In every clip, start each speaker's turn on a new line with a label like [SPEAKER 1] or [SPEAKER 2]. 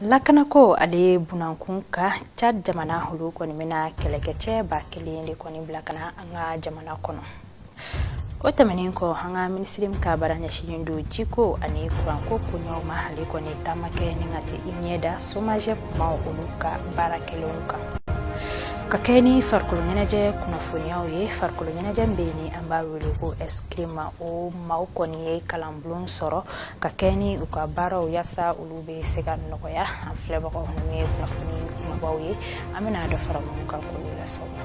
[SPEAKER 1] Lakanako ale bunankunka Chad jamana hulu koni mina kelekece ba kelinde koni blakana anga jamana kono. Otameninko hanga ministrim ka baranya shindu jiko ani franco kunyo mahali koni tamake ningati inyeda somaje ma uluka barakelonka. Kakeni farkulu nyenaje kuna funyao ye farkulu nyenaje mbeni ambaru wiliku eskrima o maukoni ye kalamblun soro kakeni ukabara uyasa ulube sega nokoya amfleba kwa hunye kuna funi mabawu ye amina adafara munga kulula soba.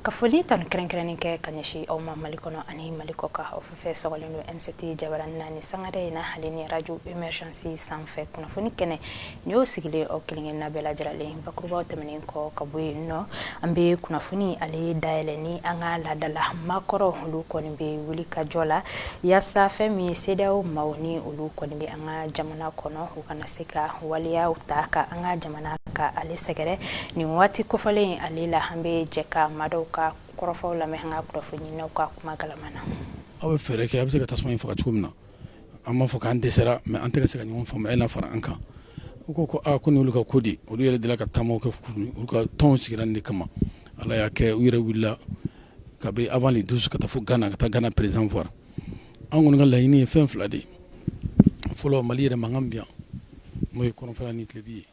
[SPEAKER 1] Kafuli tan krenke kanyeshi au malikono ani malikoka ofefe sogolendo MCT jabaran nani sangare na halini radio emergency sanfe kuna funi kene nyo sigile o kilingen na bela jarale bakuba temenin ko kabui no ambe kuna funi ali daeleni anga ladala makoro hulu koni be wulika jola yasa femi sedao mauni ulu koni be anga jamana kono hukana sika walia utaka anga jamana ka ali segere ni wati kofale ali la hambe jeka madoka korofo la mehanga kurofuni na kwa kumagalamana
[SPEAKER 2] awe fereke abse ka tasma info kachumna amma fo kan desera me ante ka sega nyon fo me ela fara anka ko a ko ni luka kodi o yele dila ka tamo ko luka ton sigirande kama ala ya ke uyre willa ka be avant les 12 ka ta fo Ghana ka ta Ghana président voir angon ngal layni fen flade folo maliere mangambia moy kono fala ni tlebi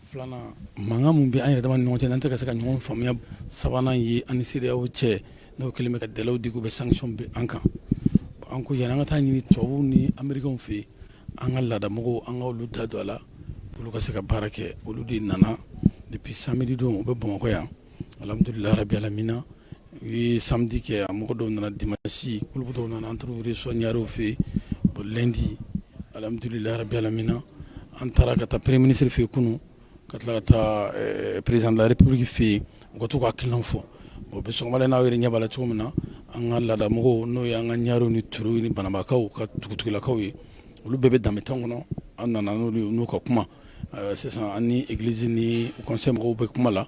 [SPEAKER 2] flana mangamu bi ayre dama non tan ka saka nyon famia sabana yi anisire o che no kelime ka delo digu be sanction bi anka anko yana ngata ni tobu ni american fi angalla da mogo angawlu dado ala ulu ka saka barake ulu di nana depuis samedi do be bon ko ya alhamdulillah rabbil alamin wi samedi ke amogo do nana dimanche ulu do nana entre reso nyaro fi bo lundi alhamdulillah rabbil alamin antara ka ta premier ministre fi kunu katlata président de la république fi goto ko akilon fo bo be so mala na wiri nyabala tumna angalla da mogo no ya nganyaro ni turu ni banaba kaw ka tukutula kawi ulu bebe dametongo no anana no ko kuma c'est ça ani église ni conseil mo be kuma la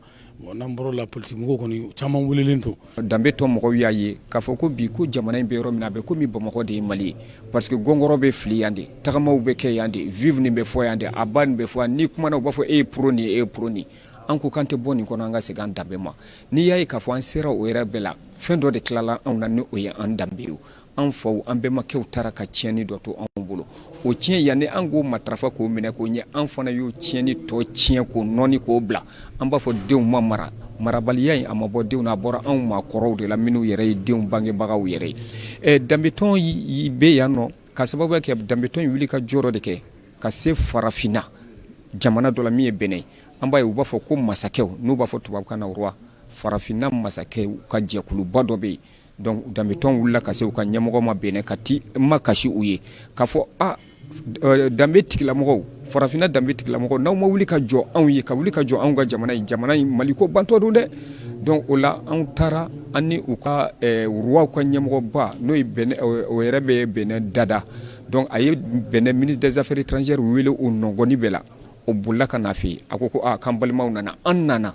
[SPEAKER 2] namboro la politique mo ko ni chama wulelento
[SPEAKER 3] dambe to mo wiaye ka foko bi ko jamana be romina be ko mi bo mo de Mali parce que gongoro be fli yande tagama be ke yande vive ni be fo yande aban be fo ni kuma na bo fo e proni anko kante boni ko nanga se gan dambe ma ni yayi ka fo an sera o era bela fendo de klala on na no ye an dambe an fo an be ma ke utara ka tieni do to an bolo o tien yane ango matrafa ko mine ko nye an fana yo tieni to tien ko noni ko bla an ba fo dew mamara marabaliya amabo dew na bora an ma koro de la minu yere dew bange bagaw yere dambe ton yi be yano ka sababu ke dambe ton wili ka joro de ke ka se farafina jamana do la mi e bene an ba yuba fo ko masakew no ba fo tuba kana roi farafina masakew ka jekulu badobe donc dambe ton wulla ka se ka nyamogo ma bene kati makashi uye ka fo dambe tikila mogo farafina dambe tikila mogo na mo wuli ka jo an yi ka wuli ka jo an ga jamana maliko banto dunde donc ola an tara ani u ka roi ko nyamogo ba no bene o yerebe bene dada donc aye bene ministre des affaires étrangères wile o nongoni bela o bulla kana fi akoko kambalma nana annana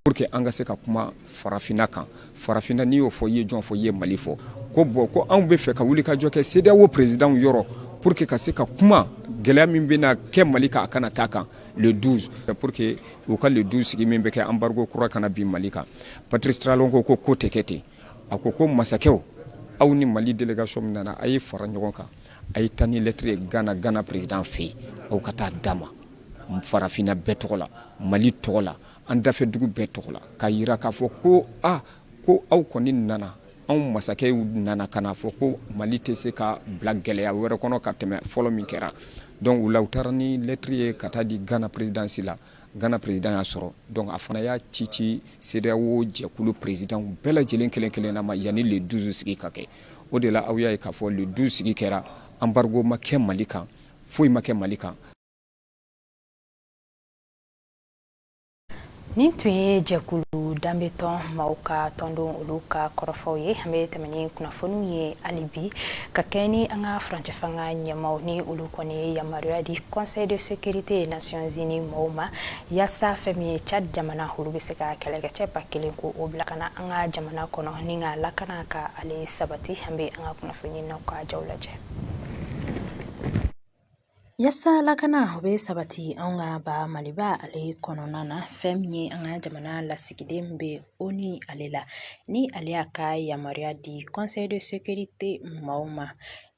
[SPEAKER 3] pour que anga se ka kuma farafina kan farafina ni o foye jon foye Mali fo ko bo ko an be fe ka wuli ka joke CEDEAO président yoro pour que ka se ka kuma gela min bena ke Mali ka kana kaka le 12 pour que o ka le 12 sigi min be ke embargo kura kana bi Mali ka Patrice Talon ko tekete akoko masakew awni Mali délégation nana ay fara nyogon ka ay tani lettre Ghana président fi o kata dama farafina betola Mali tola anda fe dugu betola ka yira ka fo ko ko aw koni nana an masake nana kana fo ko Mali te se ka black geleya wero kono ka teme folo min kera donc lawtarani lettre kata di Ghana présidence la Ghana président ya soro donc afana ya cici CEDEAO jekulu président bela jelen kelen na ma yani le 12 sigi kake o de la awya ka fo le 12 sigi kera embargo make Malika foi make Malika
[SPEAKER 1] Ni tun ye jɛkulu danbetɔn maaw ka tɔndon olu ka kɔrɔfɔw ye an bɛ tɛmɛ ni kunnafoniw ye hali bi ka kɛ ni an ka furancɛ fanga ɲɛmaw ni olu kɔni ye yamaruya di Conseil de sécurité Nations Unies maaw ma yaasa fɛn min ye Tchad jamana olu bɛ se ka kɛlɛkɛcɛ ba kelen ko o bila ka na an ka jamana kɔnɔ ni ka lakana ka ale sabati an bɛ an ka kunnafoni naw ka jaw lajɛ. Yasa lakana o bɛ sabati an ka ba Maliba ale kɔnɔna na fɛn min ye an ka jamana lasigiden bɛ o ni ale la ni ale y'a ka yamaruya di Conseil de sécurité maaw ma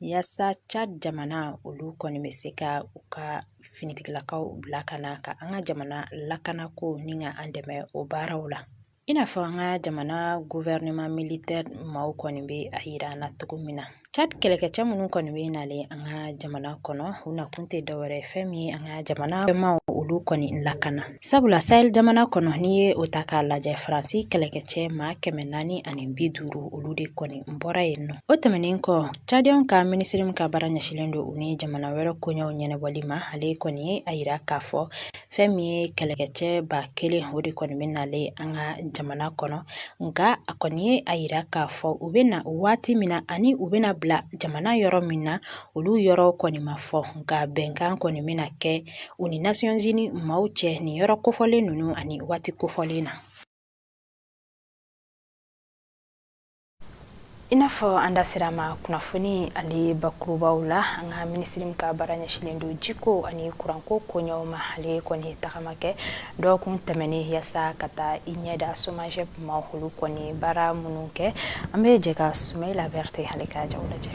[SPEAKER 1] yasa Tchad jamana olu kɔni bɛ se ka u ka finitigilakaw bila ka na ka an ka jamana lakana ko ni ka an dɛmɛ o baaraw la. I n'a fɔ an ka jamana gouvernement militaire maaw kɔni bɛ a yira an na cogo min na. Tchad kɛlɛkɛcɛ minnu kɔni bɛ nalen an ka jamana kɔnɔ u nakun tɛ dɔwɛrɛ fɛn min ye an ka jamana maaw olu kɔni lakana. Sabula Sahel jamana kɔnɔ n'i ye o ta k'a lajɛ Faransi kɛlɛkɛcɛ maa 450 olu de kɔni bɔra yen nɔ. O tɛmɛnen kɔ Tchadien ka ministre ka baara ɲɛsinnen don u ni jamana wɛrɛ koɲɛw ɲɛnabɔli ma ale kɔni ye a yira k'a fɔ fɛn min ye kɛlɛkɛcɛ ba kelen o de kɔni bɛ nalen an ka jamana kɔnɔ nka a kɔni ye a yira k'a fɔ u bɛ na waati min na ani u bɛna bila jamana yɔrɔ min na olu yɔrɔ kɔni ma fɔ nka bɛnkan kɔni bɛna kɛ u ni Nations Unies maaw cɛ ni yɔrɔ kofɔlen ninnu ani waati kofɔlen na. I n'a fɔ an da sera ma kunnafoni ale bakurubaw la an ka ministre ka baara ɲɛsinnen don jiko ani kuranko koɲɛw ma ale kɔni tagama kɛ dɔgɔkun tɛmɛnen yaasa ka taa i ɲɛda SOMAGEP maaw olu kɔni baara minnu kɛ an bɛ jɛ ka Sumayila Berete ale ka jaw lajɛ.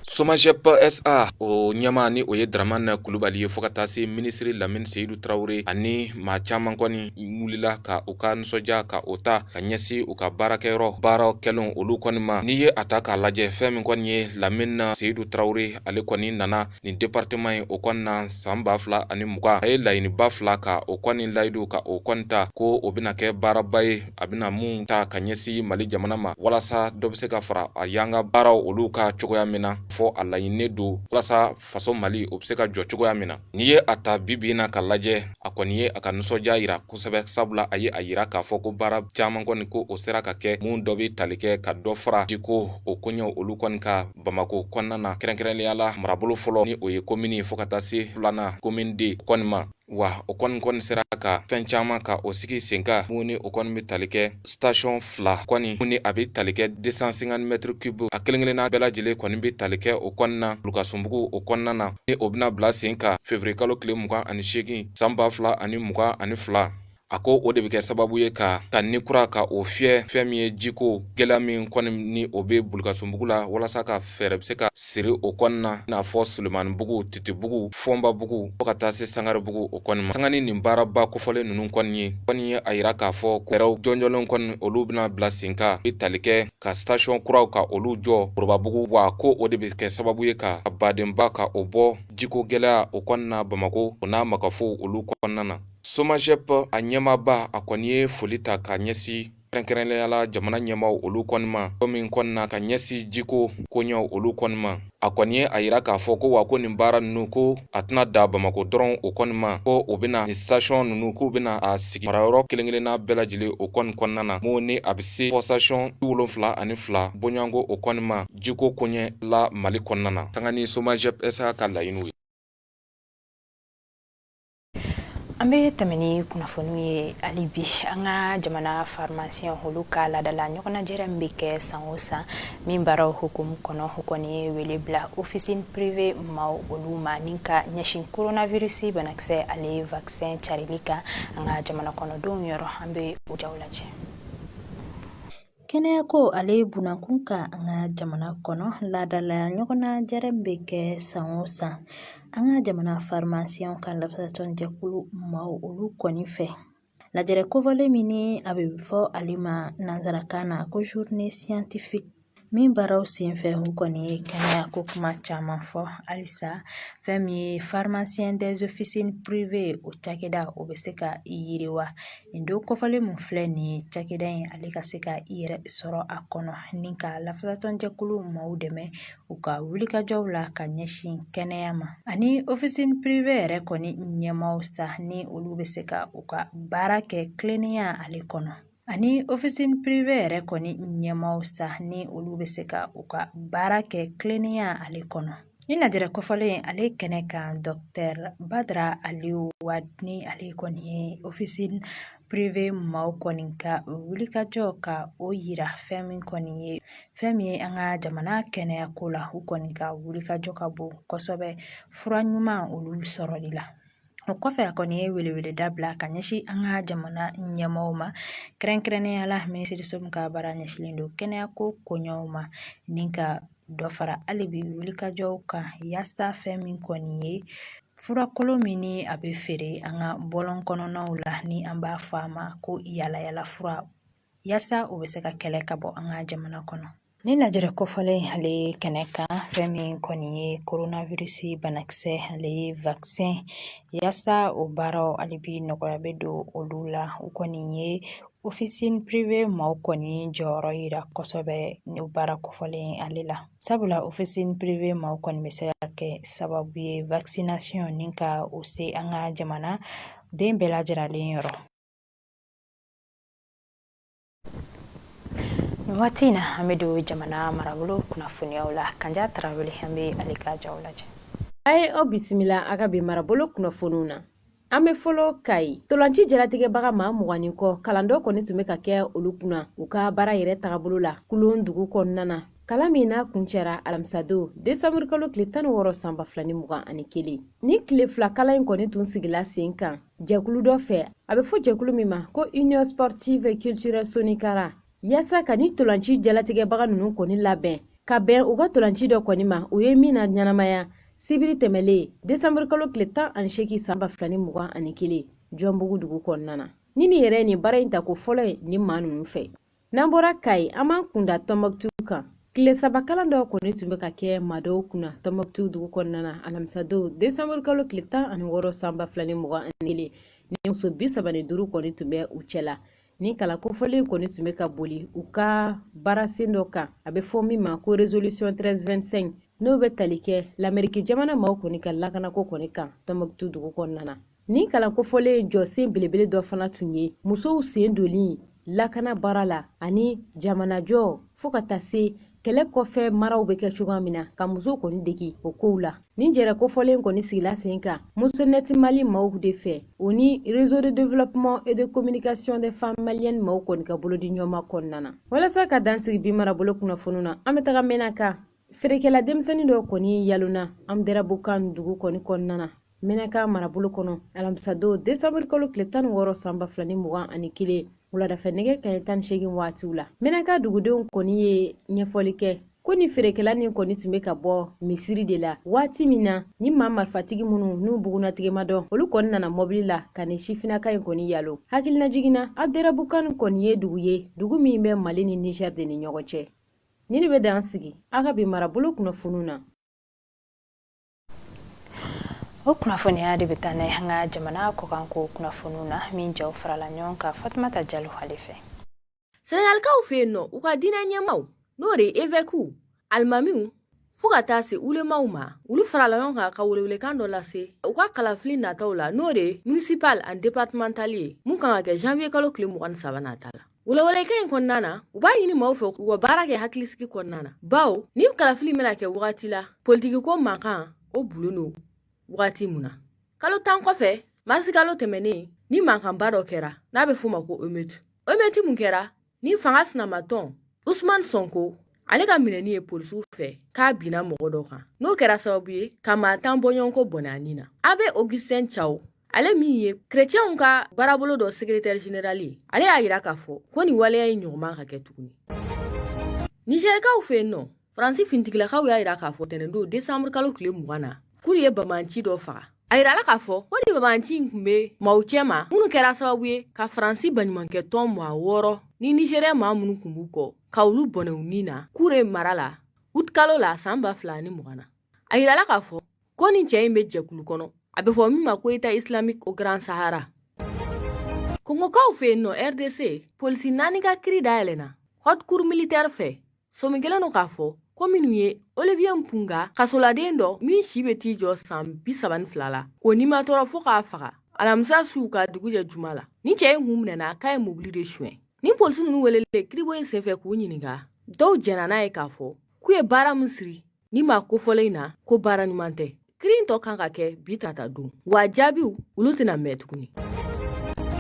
[SPEAKER 4] SOMAGEP SA o ɲɛma ni o ye Dramane Kulubali ye fo ka taa se ministre Lamine Seydou Traoré ani maa caman kɔni wulila ka u ka nisɔndiya ka o ta ka ɲɛsin u ka baarakɛyɔrɔ baara kɛlenw olu kɔni ma. N'i ye a ta k'a lajɛ fɛn min kɔni ye Lamine Seydou Traoré ale kɔni nana nin département ye o kɔni na san 2020 a ye laɲiniba 2 ka o kɔni layidu ka o kɔni ta ko o bɛna kɛ baaraba ye a bɛna mun ta ka ɲɛsin Mali jamana ma walasa dɔ bɛ se ka fara a yanga baaraw olu ka cogoya min na fɔ a laɲini don walasa faso Mali o bɛ se ka jɔ cogoya min na. N'i ye a ta bibi na ka lajɛ a kɔni ye a ka nisɔndiya yira kosɛbɛ sabula a ye a yira k'a fɔ ko baara caman kɔni ko o sera ka kɛ mun dɔ bɛ tali kɛ ka dɔ fara jiko o koɲɛw olu kɔni ka Bamako kɔnɔna na kɛrɛnkɛrɛnnenya la marabolo fɔlɔ ni o ye commune fo ka taa se filanan commune D kɔni ma. Wa o kɔni sera ka fɛn caman ka o sigi sen kan mun ni o kɔni bɛ tali kɛ station 2 kɔni mun ni a bɛ tali kɛ 250 mètres cubes a kelen-kelenna bɛɛ lajɛlen kɔni bɛ tali kɛ o kɔni na Lukasunbugu o kɔnɔna na ni o bɛna bila sen kan février kalo tile 28 san 2022 a ko o de bɛ kɛ sababu ye ka ni kura ka o fiyɛ fɛn min ye jiko gɛlɛya min kɔni ni o bɛ Lukasunbugu la walasa ka fɛɛrɛ bɛ se ka siri o kɔni na i n'a fɔ Sulemanibugu Titibugu Fɔnbabugu fo ka taa se Sangarebugu o kɔni ma. Sanga ni nin baaraba kofɔlen ninnu kɔni ye a yira k'a fɔ fɛɛrɛw jɔnjɔnlen kɔni olu bɛna bila sen kan i tali kɛ ka station kuraw ka olu jɔ Forobabugu wa ko o de bɛ kɛ sababu ye ka badenba ka o bɔ jiko gɛlɛya o kɔni na Bamako o n'a Makafo olu kɔnɔna na. SOMAGEP a ɲɛmaaba a kɔni ye foli ta ka ɲɛsin kɛrɛnkɛrɛnnenya la jamana ɲɛmaw olu kɔni ma min kɔni na ka ɲɛsin jiko koɲɛw olu kɔni ma. A kɔni ye a yira k'a fɔ ko wa ko nin baara ninnu ko a tɛna da Bamako dɔrɔn o kɔni ma ko o bɛna nin station ninnu k'u bɛna a sigi marayɔrɔ kelen-kelenna bɛɛ lajɛlen o kɔni kɔnɔna na mun ni a bɛ se fɔ station 72 Bɔɲango o kɔni ma jiko koɲɛ la Mali kɔnɔna na. Sanga ni SOMAGEP SA ka laɲiniw ye.
[SPEAKER 1] An bɛ tɛmɛ ni kunnafoniw ye hali bi an ka jamana pharmacien olu ka laadala ɲɔgɔnnajɛrɛ min bɛ kɛ san o san min baaraw hukumu kɔnɔ o kɔni ye wele bila officine privée maaw olu ma ni ka ɲɛsin coronavirus banakisɛ ale vaccin carili kan an ka jamana kɔnɔdenw yɔrɔ an bɛ o jaw lajɛ. Kɛnɛya ko ale bunakun ka an ka jamana kɔnɔ laadala ɲɔgɔnnajɛrɛ min bɛ kɛ san o san an ka jamana pharmacien ka lafasatɔn jɛkulu maaw olu kɔni fɛ. Lajɛrɛ kofɔlen min ni a bɛ fɔ ale ma nanzarakan na ko journée scientifique min baaraw senfɛ u kɔni ye kɛnɛya ko kuma caman fɔ halisa fɛn min ye pharmacien des officines privées o cakɛda o bɛ se ka yiriwa nin don kɔfɔlen mun filɛ nin ye cakɛda in ale ka se ka i yɛrɛ sɔrɔ a kɔnɔ ni ka lafasatonjɛkulu maaw dɛmɛ u ka wulikajɔw la ka ɲɛsin kɛnɛya ma ani officine privée yɛrɛ kɔni ɲɛmaaw sa ni olu bɛ se ka u ka baara kɛ tilennenya ale kɔnɔ ani officine privée yɛrɛ kɔni ɲɛmaaw sa ni olu bɛ se ka u ka baara kɛ tilennenya ale kɔnɔ ni lajɛrɛ kɔfɔlen ale kɛnɛ kan Dr Badara Aliyu Wade ni ale kɔni ye officine privée maaw kɔni ka wulikajɔ ka o yira fɛn min ye an ka jamana kɛnɛya ko la u kɔni ka wulikajɔ ka bon kosɛbɛ fura ɲuman olu sɔrɔli la o kɔfɛ a kɔni ye welewele dabila ka ɲɛsin an ka jamana ɲɛmaaw ma kɛrɛnkɛrɛnnenya la minisiriso min ka baara ɲɛsinnen don kɛnɛya ko koɲɛw ma ni ka dɔ fara hali bi wulikajɔw kan yaasa fɛn min kɔni ye furakolon min ni a bɛ feere an ka bɔlɔn kɔnɔnaw la ni an b'a fɔ a ma ko yalayala fura yaasa o bɛ se ka kɛlɛ ka bɔ an ka jamana kɔnɔ ni lajɛrɛ kɔfɔlen ale kɛnɛ kan fɛn min kɔni ye coronavirus banakisɛ ale ye vaccin yaasa o baaraw hali bi nɔgɔya bɛ don olu la u kɔni ye officine privée maaw kɔni jɔyɔrɔ yira kosɛbɛ ni baara kɔfɔlen ale la sabula officine privée maaw kɔni bɛ se ka kɛ sababu ye vaccination ni ka o se an ka jamana den bɛɛ lajɛlen yɔrɔ nin waati in na an bɛ don jamana marabolo kunnafoniyaw la Kanja Tarawele an bɛ ale ka jaw lajɛ
[SPEAKER 5] a ye aw bisimila a ka bi marabolo kunnafoniw na an bɛ fɔlɔ Kayi ntolanci jalatigɛbaga ma 20 kɔ kalan dɔ kɔni tun bɛ ka kɛ olu kunna u ka baara yɛrɛ tagabolo la Kulon dugu kɔnɔna na kalan min n'a kuncɛra alamisadon desanburu kalo tile 16 san 2021 ni tile 2 kalan in kɔni tun sigila sen kan jɛkulu dɔ fɛ a bɛ fɔ jɛkulu min ma ko Union Sportive et Culturelle Sonikara yaasa ka ni ntolanci jalatigɛbaga ninnu kɔni labɛn ka bɛn u ka ntolanci dɔ kɔni ma u ye min na ɲɛnamaya sibiri tɛmɛlen desanburu kalo tile 18 san 2021 Jɔnbugu dugu kɔnɔna na ni yɛrɛ ni baara in ta ko fɔlɔ ye ni maa ninnu fɛ n'an bɔra Kayi an b'an kunda Tɔnbɔkutu kan tile 3 kalan dɔ kɔni tun bɛ ka kɛ maa dɔw kunna Tɔnbɔkutu dugu kɔnɔna na alamisadon desanburu kalo tile 16 san 2021 ni muso 35 kɔni tun bɛ u cɛla ni kalan kofɔlen kɔni tun bɛ ka boli u ka baarasen dɔ kan a bɛ fɔ min ma ko résolution 1325 n'o bɛ tali kɛ l'Amérique jamana maaw kɔni ka lakanako kɔni kan Tɔnbɔkutu dugu kɔnɔna na ni kalan kofɔlen jɔsen belebele dɔ fana tun ye musow sen doli lakana baara la ani jamanajɔ fo ka taa se kɛlɛ kɔfɛ maraw bɛ kɛ cogoya min na ka musow kɔni degi o kow la ni jɛrɛ kofɔlen kɔni sigila sen kan Musonet Mali maaw de fɛ o ni réseau de développement et de communication des femmes maliennes maaw kɔni ka bolodi ɲɔgɔnma kɔnɔna na walasa ka dansigi bi marabolo kunnafoniw na an bɛ taga Mɛnaka ferekɛla denmisɛnnin dɔ kɔni yaluna Amderabukan dugu kɔni kɔnɔna na Mɛnaka marabolo kɔnɔ alamisadon desanburu kalo tile 16 san 2021 wuladafɛ nɛgɛ kanɲɛ 18 waatiw la Mɛnaka dugudenw kɔni ye ɲɛfɔli kɛ ko ni feerekɛla nin kɔni tun bɛ ka bɔ misiri de la waati min na ni maa marifatigi minnu n'u bugunatigima dɔn olu kɔni nana mɔbili la ka ni sifinaka in kɔni yalo hakilina jiginna Abderabukan kɔni ye dugu min bɛ Mali ni Niger de ni ɲɔgɔn cɛ ni bɛ dan sigi a ka bi marabolo kunnafoniw na
[SPEAKER 1] o kunnafoniya de bɛ taa n'a ye an ka jamana kɔkanko kunnafoniw na min jaw farala ɲɔgɔn kan Fatumata Jalo ale fɛ
[SPEAKER 6] Senegalikaw fɛ yen nɔ u ka diinɛ ɲɛmaw n'o de ye évêques alimamiw fo ka taa se ulemaw ma olu farala ɲɔgɔn kan ka welewelekan dɔ lase u ka kalafili nataw la n'o de ye municipal and départemental ye mun kan ka kɛ janvier kalo tile 23 nata la welewelekan in kɔnɔna na u b'a ɲini maaw fɛ u ka baara kɛ hakilisigi kɔnɔna na bawo ni kalafili bɛna kɛ wagati la politiki ko mankan o bulen don wagati mun na kalo 10 kɔfɛ marisi kalo tɛmɛnen ni mankanba dɔ kɛra n'a bɛ f'o ma ko ometi mun kɛra ni fanga sinamatɔn Usman Sonko ale ka minɛni ye polisiw fɛ k'a binna mɔgɔ dɔ kan n'o kɛra sababu ye ka maa 10 bɔ ɲɔgɔn ko bɔnɛ a nin na Abbé Augustin Thiaw ale min ye chrétienw ka baarabolo dɔ secrétaire général ye ale y'a yira k'a fɔ ko nin waleya in ɲɔgɔnma ka kɛ tuguni Nigerikaw fɛ yen nɔ Faransi fintigilakaw y'a yira k'a fɔ tɛnɛndon desanburu kalo tile 20 na k'olu ye bamanci dɔ faga a yirala k'a fɔ ko ni babanci in kun be maaw cɛma minnu kɛra sababu ye ka faransi baɲumankɛ tɔn 600 ni nigérien maa minnu kun b'u kɔ ka olu bɔnɛ u nin na kure mara la août kalo la san 2020 na a yirala k'a fɔ ko ni cɛ in be jɛkulu kɔnɔ a be fɔ min ma ko État islamique au Grand Sahara. Kongokaw fɛ yen nɔ RDC polisi 4 ka kiri dayɛlɛna haute cour militaire fɛ somi kelen no k'a fɔ ko minnu ye Olivier Mpunga kasoladen dɔ min si be t'i jɔ san 32 la ko nimatɔrɔ fo k'a faga alamisa su ka dugu jɛ juma la ni cɛ in kun minɛna k'a ye mobili de suɲɛ ni polisi ninnu welele kiribɔ in senfɛ k'u ɲininka dɔw jɛna n'a ye k'a fɔ k'u ye baara min siri ni ma kofɔlen na ko baara ɲuman tɛ kiri tɔ kan ka kɛ bi tata don wa jaabiw olu tɛna mɛn tuguni.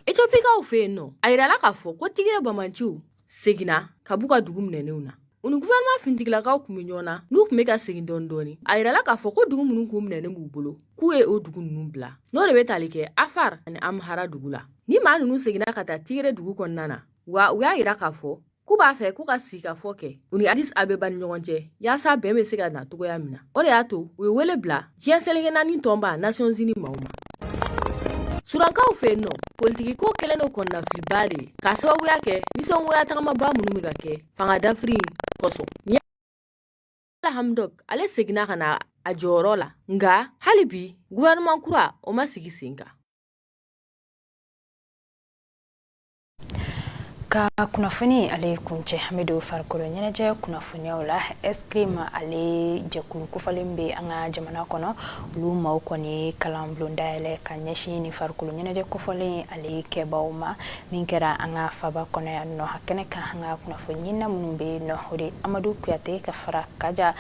[SPEAKER 6] Etiopikaw fɛ yen nɔ a yirala k'a fɔ ko tigire bamanciw seginna ka b'u ka dugu minɛnenw na u ni gouvernement fintigilakaw kun be ɲɔgɔn na n'u kun be ka segin dɔɔni a yirala k'a fɔ ko dugu minnu kun minɛnen b'u bolo k'u ye o dugu ninnu bila n'o de be tali kɛ Afar ani Amhara dugu la ni maa ninnu seginna ka taa tigire dugu kɔnɔna na wa u y'a yira k'a fɔ k'u b'a fɛ k'u ka sigi ka fɔ kɛ u ni Addis Abeba ni ɲɔgɔn cɛ yaasa bɛn be se ka na togoya min na o de y'a to u ye wele bila diɲɛ selenge naani tɔnba Nations Unies maaw ma. Surankaw fɛ yen nɔ politiki ko kɛlen no kɔnɔnafiliba de k'a sababuya kɛ nisɔngoya tagamaba minnu bɛ ka kɛ fanga dafiri kɔsɔn Hamdok ale seginna ka na a jɔyɔrɔ la nka hali bi gouvernement kura o ma sigi sen kan.
[SPEAKER 1] Ka kunnafoni ale kunce Hamidu farikolo ɲɛnajɛ kunnafoniyaw la eskrima ale jɛkulu kofalen be an ka jamana kɔnɔ olu maaw kɔni kalan bulon dayɛlɛ ka ɲɛsin ni farikolo ɲɛnajɛ kofalen ale kɛbaw ma min kɛra an ka faba kɔnɔ yan nɔ kɛnɛ kan an ka kunnafoni ɲinina minnu be nɔ o de Amadu Kuyate ka fara kaja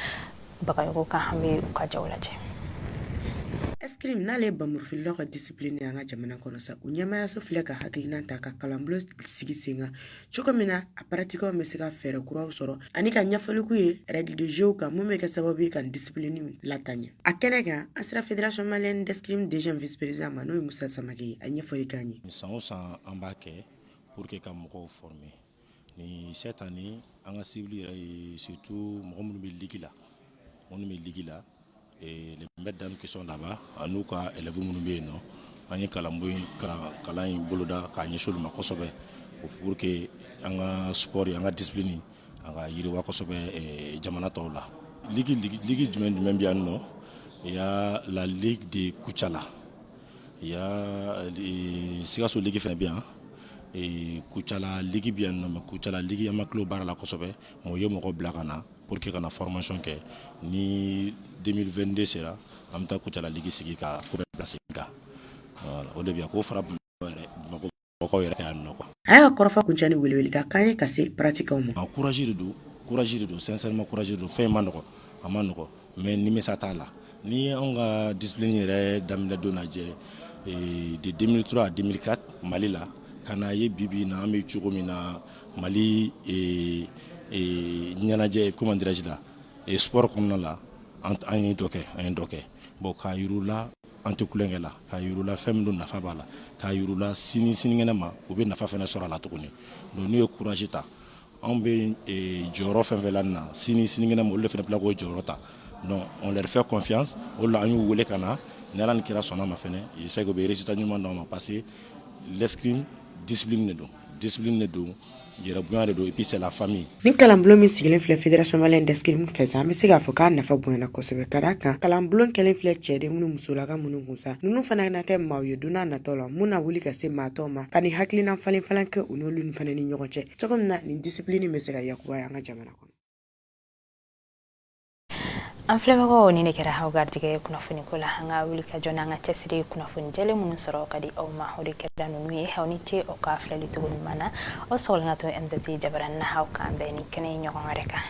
[SPEAKER 1] bagayogo kan an be u ka jaw lajɛ.
[SPEAKER 7] Eskrime n'ale bamurufilila ka discipline an ka jamana kɔnɔ sa u ɲɛmayaso filɛ ka hakilina ta ka kalanbulon sigi sen kan cogo min na a paratikaw bɛ se ka fɛɛrɛ kuraw sɔrɔ ani ka ɲɛfɔliku ye règle de jeu kan mun bɛ kɛ sababu ye ka discipline latanya a kɛnɛ kan an sera fédération malienne d'escrime deuxième vice président ma n'o ye Musa Samake ye a ɲɛfɔli k'an ye.
[SPEAKER 8] San o san an b'a kɛ pour que ka mɔgɔw former ni cette année an ka cible yɛrɛ ye surtout mɔgɔ minnu bɛ ligi la et les maîtres d'âme qui sont là-bas, à nous quoi élèves munubé non, on y kalamboui kalan boloda kanyesol ma kosobe pour que anga sport anga discipline anga yiriwa kosobe jamana tola. Ligue du même bien non, il y a la ligue de Kuchala, il y a Sigaso ligue fait bien et Kuchala ligue bien non mais Kuchala ligue yamaklo bara la kosobe moyo moko blakana. Pour que la formation que ni 2022 sera am ta Kuchala ligue sigi ka pour placer ka voilà au début ko fara ko yere kan no ko
[SPEAKER 7] aya korfa kunjani wele da kanye kase pratique mo
[SPEAKER 8] courage de do sincèrement courage de fait manoko amanoko mais ni mesata la ni on ga discipline re damle donaje de 2003 à 2004 Mali la kana ye bibi na ame chugomina Mali et ɲɛnajɛ comment dirais-je là et sport kɔnɔna la an ye dɔ kɛ bon k'a yirula an tɛ kulonkɛ la k'a yirula fɛn min don nafa b'a la k'a yirula sinikɛnɛ ma u bɛ nafa fɛnɛ sɔrɔ a la tuguni donc n'u ye courage ta anw bɛ jɔyɔrɔ fɛn fɛn la nin na sinikɛnɛ ma olu de fɛnɛ bila k'o jɔyɔrɔ ta donc on leur fait confiance o la an y'u wele ka na ni Ala ni kira sɔnna ma fɛnɛ je sais que u bɛ résultat ɲuman d'an ma parce que l'escrime discipline de don et puis c'est la famille.
[SPEAKER 7] Ni kalanbulon min sigilen filɛ fédération malienne d'escrime fɛ sa an bɛ se k'a fɔ k'a nafa bonyana kosɛbɛ ka d'a kan kalanbulon kɛlen filɛ cɛden minnu musolaka minnu kun sa ninnu fana na kɛ maaw ye don n'a nataw la mun na wuli ka se maa tɔw ma ka nin hakilina falen kɛ u n'olu fana ni ɲɔgɔn cɛ cogo min na nin discipline bɛ se ka yakubaya an ka jamana kɔnɔ.
[SPEAKER 1] An filɛbagaw ni ne kɛra aw garijɛgɛ kunnafoni ko la an ka wuli ka jɔ n'an ka cɛsiri kunnafoni jɛlen minnu sɔrɔ ka di aw ma o de kɛra ninnu ye aw ni ce aw ka filɛli cogo ɲuman na aw sɔgɔlen ka to MZT Jabara na aw k'an bɛn ni kɛnɛ ɲɔgɔn wɛrɛ kan.